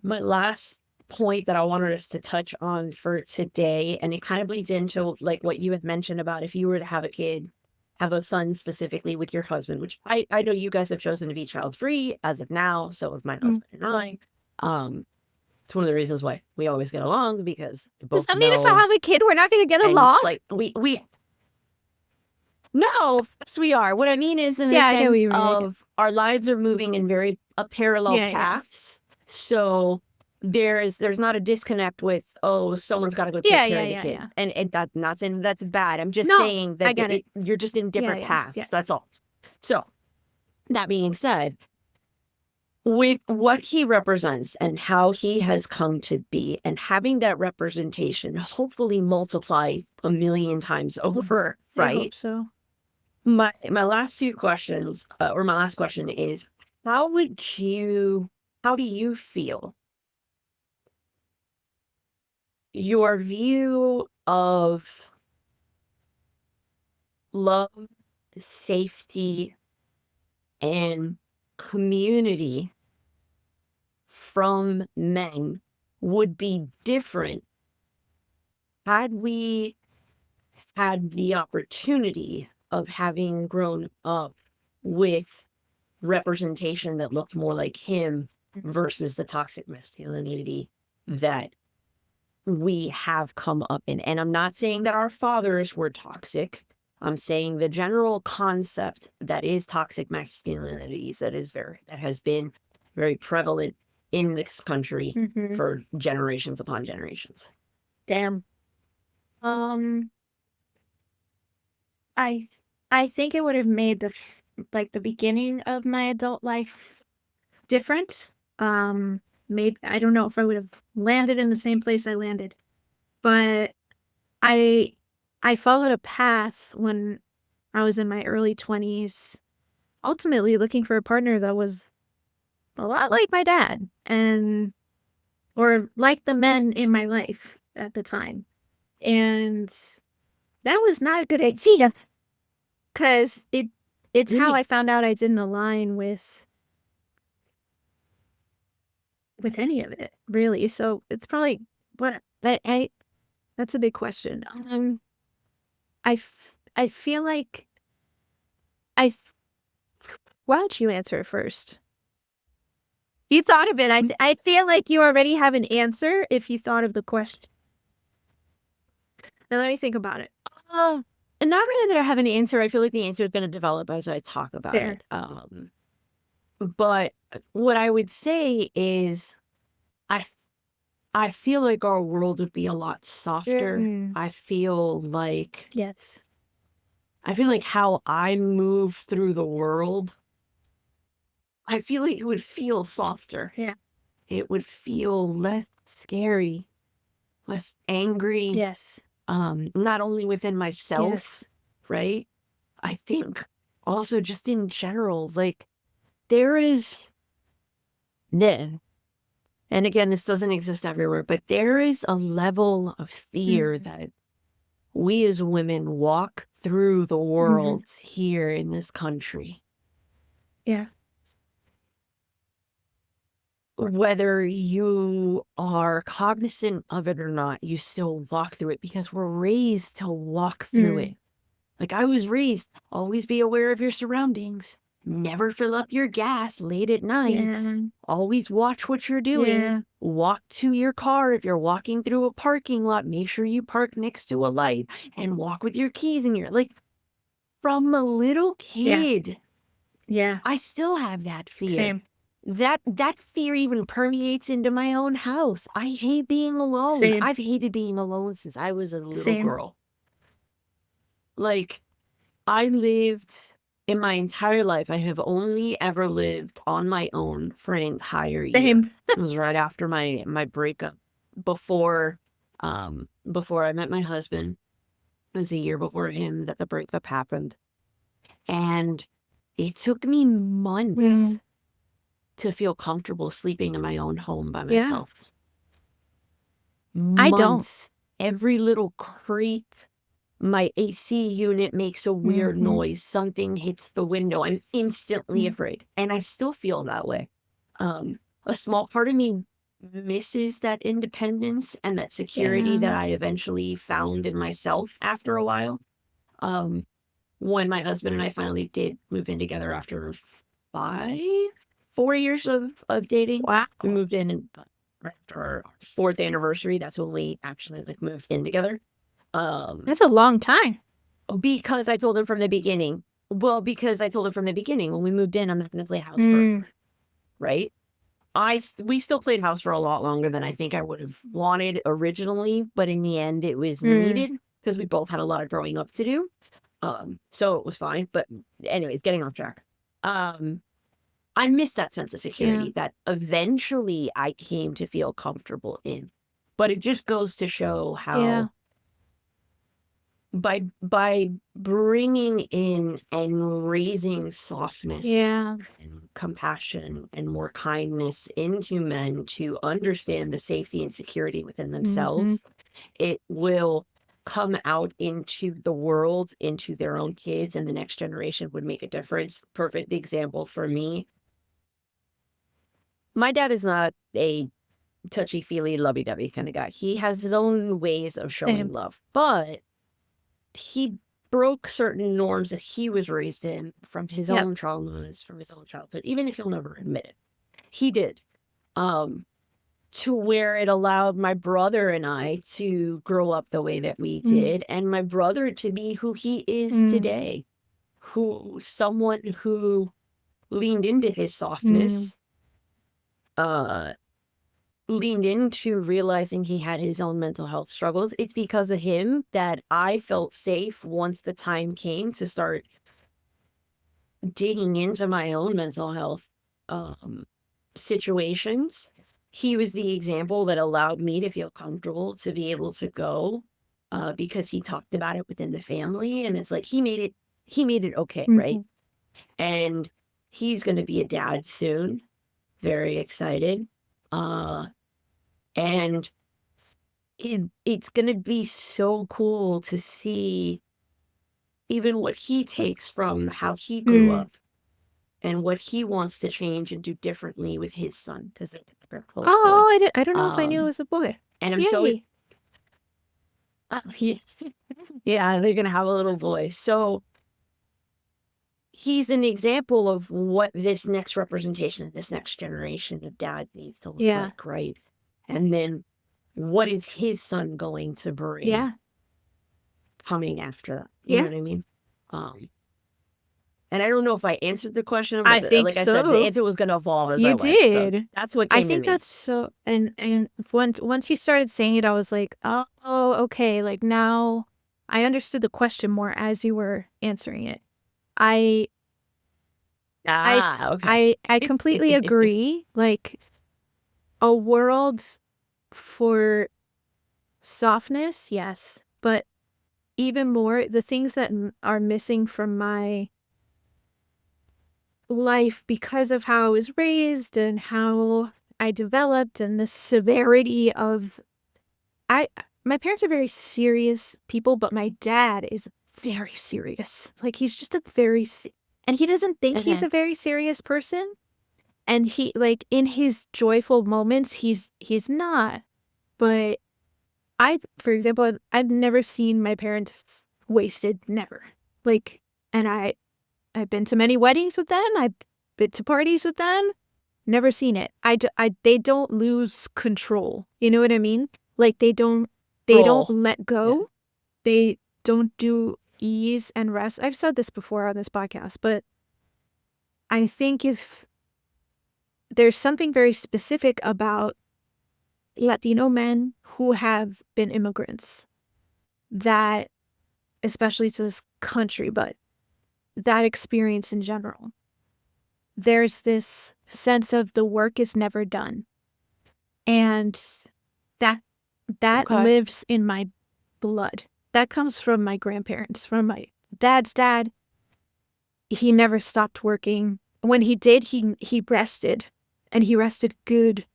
my last point that I wanted us to touch on for today. And it kind of bleeds into like what you had mentioned about if you were to have a kid, have a son specifically with your husband, which I know you guys have chosen to be child free as of now. So with my husband and I, it's one of the reasons why we always get along, because we both Does that mean if I know, have a kid, we're not going to get and along? like we no, of course we are. What I mean is in the I know what sense you mean. of our lives are moving in very parallel paths. So there's not a disconnect with, oh, someone's got to go take care of the kid. And that's not saying that's bad. I'm just saying that I get it. you're just in different paths. Yeah. That's all. So that being said, with what he represents and how he has come to be, and having that representation hopefully multiply a million times over, right? I hope so. My last two questions, or my last question is, how do you feel your view of love, safety, and community from men would be different had we had the opportunity of having grown up with representation that looked more like him versus the toxic masculinity that we have come up in? And I'm not saying that our fathers were toxic. I'm saying the general concept that is toxic masculinities that has been very prevalent in this country for generations upon generations. Damn. I think it would have made the beginning of my adult life different. Maybe I don't know if I would have landed in the same place I landed, but I followed a path when I was in my early 20s, ultimately looking for a partner that was a lot like my dad, or like the men in my life at the time. And that was not a good idea, because it's how I found out I didn't align with any of it, really. So it's probably that's a big question. I feel like why don't you answer it first? You thought of it. I feel like you already have an answer if you thought of the question. Now let me think about it. And not really that I have an answer. I feel like the answer is going to develop as I talk about it. But what I would say is, I feel like our world would be a lot softer. I feel like how I move through the world, I feel like it would feel softer. Yeah. It would feel less scary, less angry. Yes. Not only within myself, Yes. right? I think also just in general, like there is, and again, this doesn't exist everywhere, but there is a level of fear that we as women walk through the world here in this country. Yeah. Whether you are cognizant of it or not, you still walk through it because we're raised to walk through it. Like I was raised, always be aware of your surroundings. Never fill up your gas late at night. Yeah. Always watch what you're doing. Yeah. Walk to your car. If you're walking through a parking lot, make sure you park next to a light and walk with your keys in your, like, from a little kid. Yeah. I still have that fear. Same. That fear even permeates into my own house. I hate being alone. Same. I've hated being alone since I was a little Same. girl. Like, I lived in my entire life, I have only ever lived on my own for an entire year. Same. It was right after my breakup. Before I met my husband, it was a year before him that the breakup happened. And it took me months to feel comfortable sleeping in my own home by Yeah. myself. I don't. Months. Every little creak, my AC unit makes a weird noise. Something hits the window. I'm instantly afraid. And I still feel that way. A small part of me misses that independence and that security that I eventually found in myself after a while. When my husband and I finally did move in together after 4 years of dating. Wow. We moved in after our 4th anniversary. That's when we actually moved in together. That's a long time. Because I told him from the beginning. Well, because I told him from the beginning when we moved in, I'm not going to play house forever, right? We still played house for a lot longer than I think I would have wanted originally, but in the end, it was needed because we both had a lot of growing up to do. So it was fine. But anyways, getting off track. I miss that sense of security that eventually I came to feel comfortable in. But it just goes to show how by bringing in and raising softness and compassion and more kindness into men to understand the safety and security within themselves, it will come out into the world, into their own kids, and the next generation would make a difference. Perfect example for me. My dad is not a touchy-feely, lovey-dovey kind of guy. He has his own ways of showing love, but he broke certain norms that he was raised in from his own traumas, from his own childhood, even if he'll never admit it. He did. To where it allowed my brother and I to grow up the way that we did, and my brother to be who he is today. Someone who leaned into his softness, leaned into realizing he had his own mental health struggles. It's because of him that I felt safe once the time came to start digging into my own mental health situations. He was the example that allowed me to feel comfortable to be able to go because he talked about it within the family. And it's like he made it okay, right? And he's going to be a dad soon. Very excited. And it's going to be so cool to see even what he takes from how he grew up and what he wants to change and do differently with his son. Because I don't know if I knew it was a boy. And I'm so... yeah, they're going to have a little voice. So he's an example of what this next representation, this next generation of dad needs to look like, right? And then what is his son going to bring coming after that? You know what I mean? And I don't know if I answered the question, but I think like so. I said, the answer was going to evolve as I You went. did. So that's what came I think to me. that's so. And once you started saying it, I was like, oh, okay. Like now, I understood the question more as you were answering it. I completely agree. Like a world for softness, yes, but even more the things that are missing from my life because of how I was raised and how I developed and the severity of my parents are very serious people, but my dad is very serious. Like, he's just a very, and he doesn't think he's a very serious person. And he, like, in his joyful moments, he's not. But for example, I've never seen my parents wasted, never. Like, and I've been to many weddings with them. I've been to parties with them. Never seen it. They don't lose control. You know what I mean? Like, they don't Roll. let go. They don't do ease and rest. I've said this before on this podcast, but I think if there's something very specific about Latino men who have been immigrants, that, especially to this country, but that experience in general, there's this sense of the work is never done. And that Okay. lives in my blood. That comes from my grandparents, from my dad's dad. He never stopped working. When he did, he rested, and he rested good.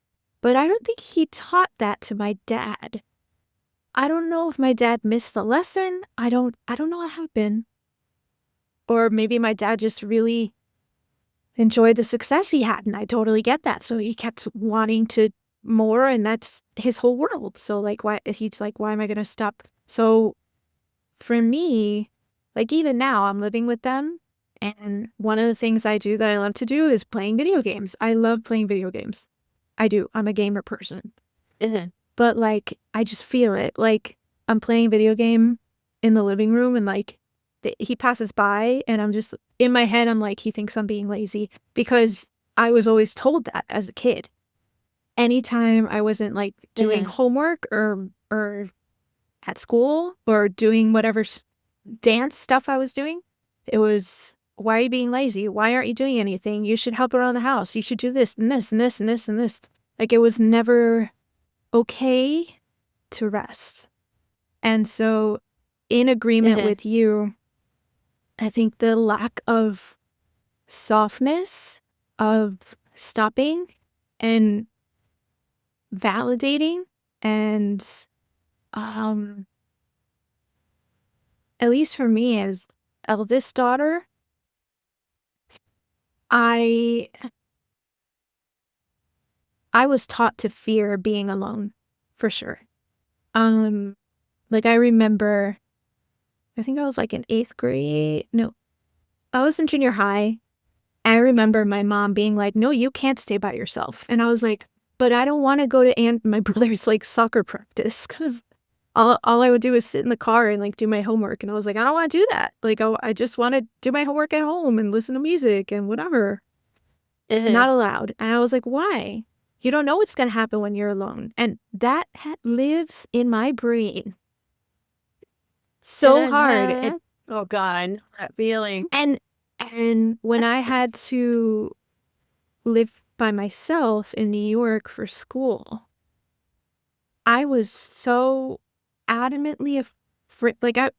But I don't think he taught that to my dad. I don't know if my dad missed the lesson. I don't know what happened. Or maybe my dad just really enjoyed the success he had, and I totally get that. So he kept wanting to more, and that's his whole world. So like, why am I gonna stop? So for me, like, even now I'm living with them, and one of the things I do that I love to do is playing video games. I love playing video games. I do. I'm a gamer person. But like, I just feel it. Like, I'm playing a video game in the living room, and like, he passes by, and I'm just, in my head, I'm like, he thinks I'm being lazy, because I was always told that as a kid. Anytime I wasn't like doing homework or at school or doing whatever dance stuff I was doing, it was, why are you being lazy? Why aren't you doing anything? You should help around the house. You should do this and this and this and this and this. Like, it was never okay to rest. And so, in agreement with you, I think the lack of softness, of stopping and validating, and at least for me as eldest daughter, I was taught to fear being alone, for sure. Like, I remember, I think I was like in 8th grade. No, I was in junior high. I remember my mom being like, no, you can't stay by yourself. And I was like, but I don't want to go to my brother's like soccer practice, because all I would do is sit in the car and like do my homework. And I was like, I don't want to do that. Like, I just want to do my homework at home and listen to music and whatever. Not allowed. And I was like, why? You don't know what's going to happen when you're alone. And that lives in my brain so hard. Oh God, I know that feeling. And when I had to live by myself in New York for school, I was so adamantly afraid. Like, I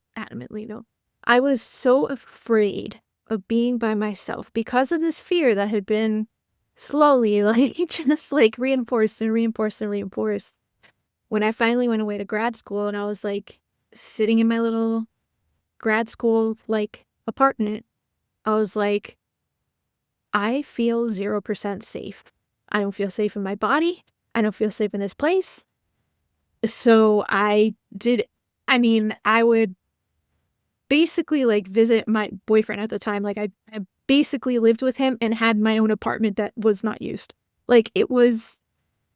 was so afraid of being by myself because of this fear that had been slowly, like, just like reinforced and reinforced and reinforced. When I finally went away to grad school, and I was like sitting in my little grad school like apartment, I was like, I feel 0% safe. I don't feel safe in my body. I don't feel safe in this place. So I would basically like visit my boyfriend at the time. Like, I basically lived with him and had my own apartment that was not used. Like, it was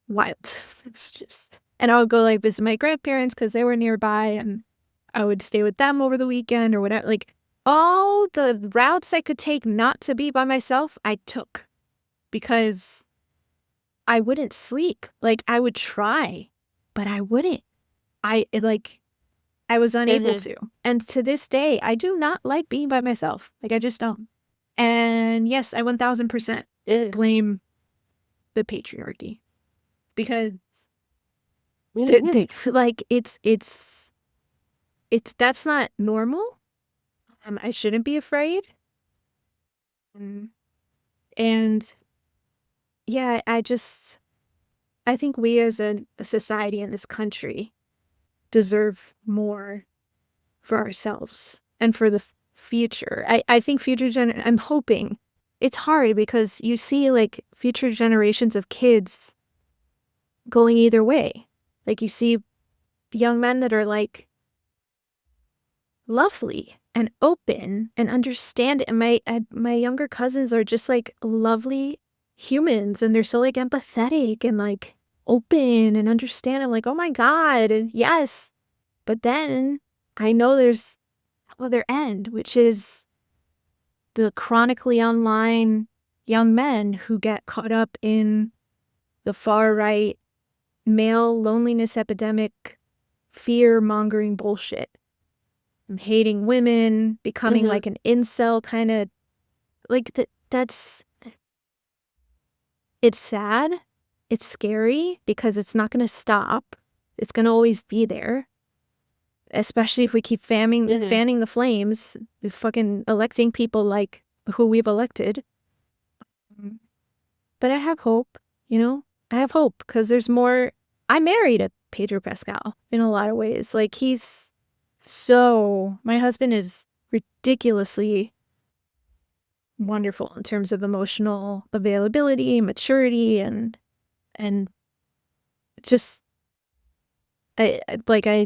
wild. It's just, and I would go like visit my grandparents because they were nearby, and I would stay with them over the weekend or whatever. Like, all the routes I could take not to be by myself, I took, because I wouldn't sleep. Like, I would try, but I wouldn't. I was unable to. And to this day, I do not like being by myself. Like, I just don't. And yes, I 1000% blame the patriarchy, because like, it's that's not normal. I shouldn't be afraid. And yeah, I think we as a society in this country deserve more for ourselves and for the future. I think I'm hoping. It's hard because you see like future generations of kids going either way. Like you see young men that are like lovely and open and understand. And my younger cousins are just like lovely humans, and they're so like empathetic and like open and understand. I'm like, oh my God, yes. But then I know there's other end, which is the chronically online young men who get caught up in the far right male loneliness epidemic, fear mongering bullshit. I'm hating women, becoming like an incel kind of like that's it's sad. It's scary because it's not going to stop. It's going to always be there. Especially if we keep fanning the flames with fucking electing people like who we've elected. But I have hope, I have hope because there's more. I married a Pedro Pascal in a lot of ways. Like my husband is ridiculously wonderful in terms of emotional availability, maturity, and just I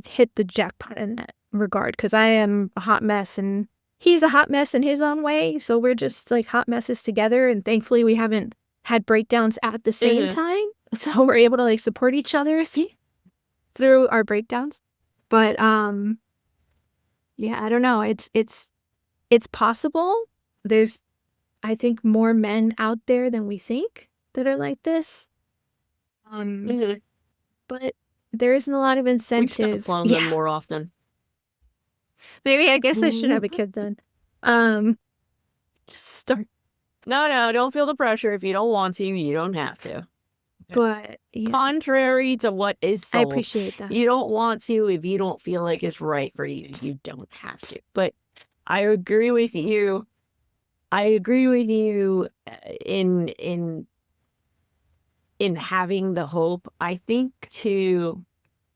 hit the jackpot in that regard because I am a hot mess and he's a hot mess in his own way. So we're just like hot messes together, and thankfully we haven't had breakdowns at the same time. So we're able to like support each other through our breakdowns. But yeah, I don't know. It's possible. There's, I think, more men out there than we think that are like this. But there isn't a lot of We just gotta incentive. clone them more often. Maybe I guess I should have a kid then. Just start. No, don't feel the pressure. If you don't want to, you don't have to. But yeah, Contrary to what is I sold, appreciate that. you don't want to if you don't feel like it's right for you. You don't have to. But I agree with you. In having the hope. I think too,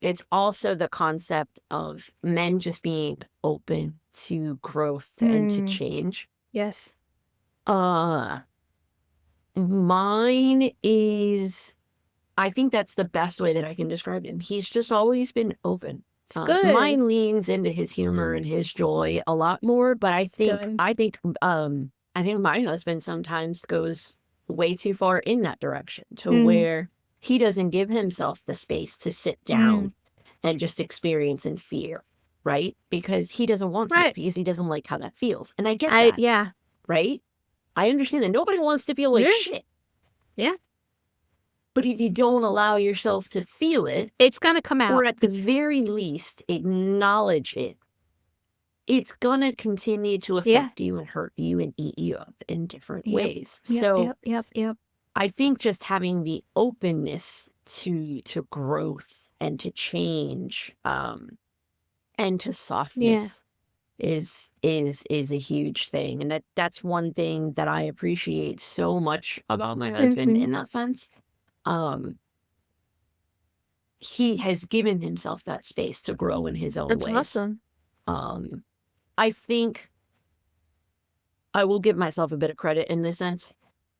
it's also the concept of men just being open to growth and to change. Yes. Mine is, I think that's the best way that I can describe him. He's just always been open. It's good. Mine leans into his humor and his joy a lot more, but I think my husband sometimes goes way too far in that direction to where he doesn't give himself the space to sit down and just experience in fear, right? Because he doesn't want to, because he doesn't like how that feels. And I get that. Yeah. Right? I understand that nobody wants to feel like shit. Yeah. But if you don't allow yourself to feel it, it's gonna come out. Or at the very least, acknowledge it, it's gonna continue to affect you and hurt you and eat you up in different ways. Yep. I think just having the openness to growth and to change, and to softness is a huge thing. And that's one thing that I appreciate so much about my husband in that sense. He has given himself that space to grow in his own ways. That's awesome. I think I will give myself a bit of credit in this sense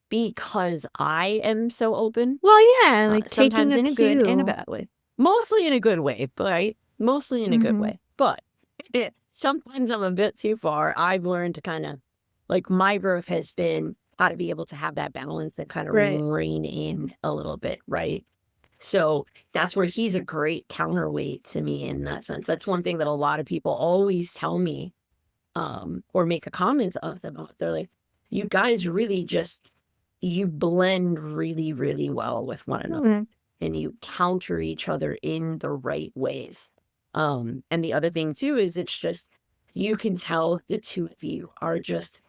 because I am so open. Well, yeah, like sometimes taking in a good and a bad way. Mostly in a good way, right? Mostly in a good way. But sometimes I'm a bit too far. I've learned to kind of, like, my growth has been how to be able to have that balance and kind of rein in a little bit, right? So that's where he's a great counterweight to me in that sense. That's one thing that a lot of people always tell me, or make a comment of about. They're like, you guys really just, you blend really, really well with one another and you counter each other in the right ways. And the other thing too is it's just, you can tell the two of you are just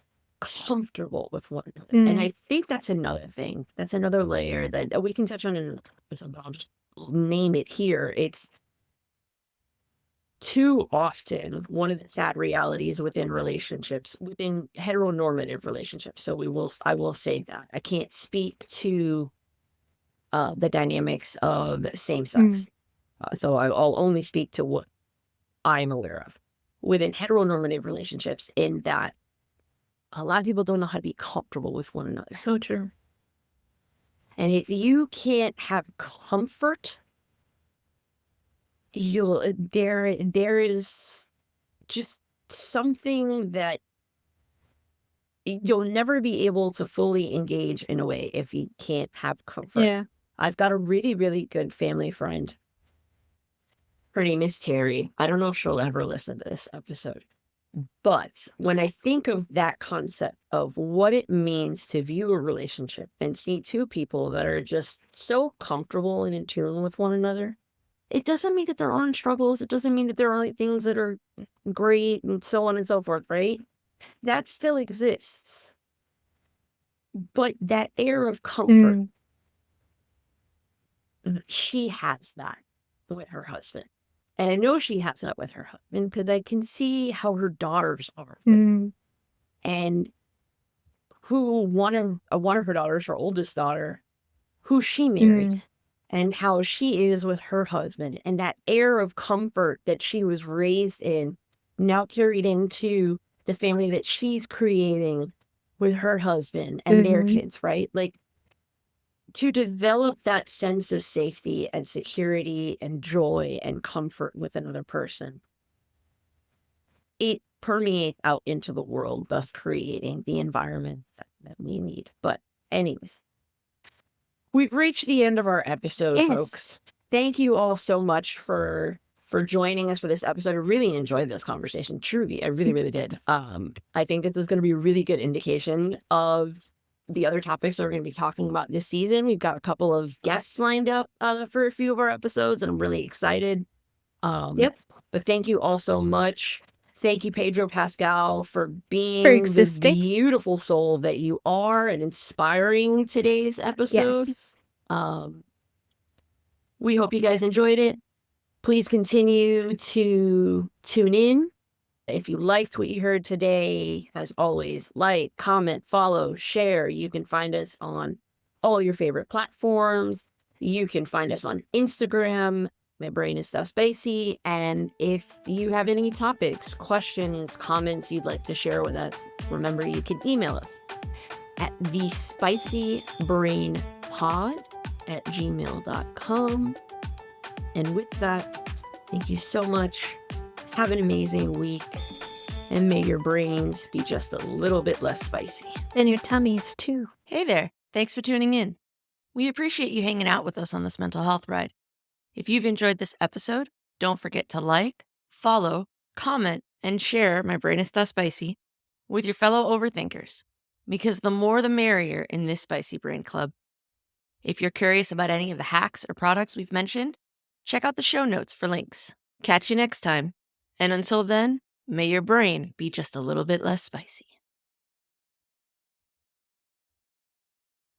comfortable with one another. And I think that's another thing. That's another layer that we can touch on in another episode, but I'll just name it here. It's too often one of the sad realities within relationships, within heteronormative relationships. So I will say that. I can't speak to the dynamics of same sex. So I'll only speak to what I'm aware of within heteronormative relationships, in that a lot of people don't know how to be comfortable with one another. So true. And if you can't have comfort, there is just something that you'll never be able to fully engage in a way if you can't have comfort. Yeah. I've got a really, really good family friend. Her name is Terry. I don't know if she'll ever listen to this episode. But when I think of that concept of what it means to view a relationship and see two people that are just so comfortable and in tune with one another, it doesn't mean that there aren't struggles. It doesn't mean that there aren't things that are great and so on and so forth, right? That still exists. But that air of comfort, she has that with her husband. And I know she has that with her husband because I can see how her daughters are with him. And who one of her daughters, her oldest daughter, who she married, and how she is with her husband, and that air of comfort that she was raised in, now carried into the family that she's creating with her husband and their kids, right? Like, to develop that sense of safety and security and joy and comfort with another person, it permeates out into the world, thus creating the environment that we need. But anyways, we've reached the end of our episode, folks. Thank you all so much for joining us for this episode. I really enjoyed this conversation. Truly, I really, really did. I think that this is going to be a really good indication of the other topics that we're going to be talking about this season. We've got a couple of guests lined up for a few of our episodes, and I'm really excited. But thank you all so much. Thank you, Pedro Pascal, for being the beautiful soul that you are and inspiring today's episode. We hope you guys enjoyed it. Please continue to tune in. If you liked what you heard today, as always, like, comment, follow, share. You can find us on all your favorite platforms. You can find us on Instagram. My brain is so spicy. And if you have any topics, questions, comments you'd like to share with us, remember you can email us at thespicybrainpod@gmail.com. And with that, thank you so much. Have an amazing week, and may your brains be just a little bit less spicy. And your tummies, too. Hey there. Thanks for tuning in. We appreciate you hanging out with us on this mental health ride. If you've enjoyed this episode, don't forget to like, follow, comment, and share My Brain is Stuff Spicy with your fellow overthinkers, because the more the merrier in this Spicy Brain Club. If you're curious about any of the hacks or products we've mentioned, check out the show notes for links. Catch you next time. And until then, may your brain be just a little bit less spicy.